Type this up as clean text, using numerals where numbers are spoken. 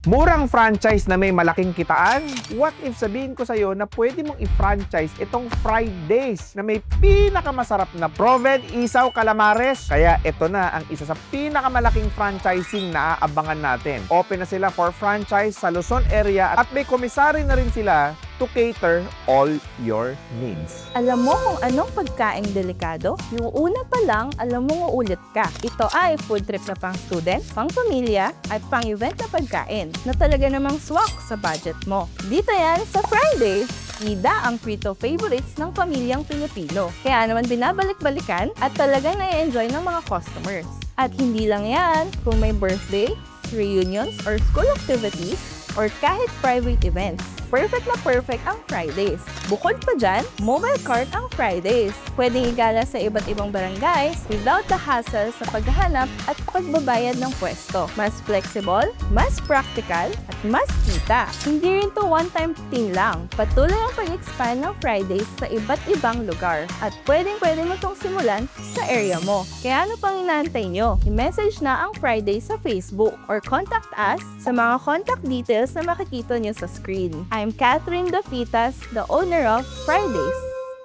Murang franchise na may malaking kitaan? What if sabihin ko sa'yo na pwede mong i-franchise itong Fridays na may pinakamasarap na proven isaw calamares? Kaya ito na ang isa sa pinakamalaking franchising na aabangan natin. Open na sila for franchise sa Luzon area at may komisari na rin sila to cater all your needs. Alam mo kung anong pagkaing delikado? Yung una pa lang, alam mo uulit ka. Ito ay food trip na pang student, pang pamilya, at pang event na pagkain na talaga namang swak sa budget mo. Dito yan sa Fridays. Ida ang frito favorites ng pamilyang Pilipino. Kaya naman binabalik-balikan at talagang nai-enjoy ng mga customers. At hindi lang yan, kung may birthday, reunions, or school activities, or kahit private events. Perfect na perfect ang Fridays. Bukod pa dyan, mobile cart ang Fridays. Pwedeng igala sa iba't ibang barangays without the hassle sa paghahanap at pagbabayad ng pwesto. Mas flexible, mas practical, at mas kita. Hindi rin to one-time thing lang. Patuloy ang pag-expand ng Fridays sa iba't ibang lugar. At pwede mo itong simulan sa area mo. Kaya ano pang inaantay nyo? I-message na ang Fridays sa Facebook or contact us sa mga contact details na makikita nyo sa screen. I'm Catherine Dafitas, the owner of Fridays.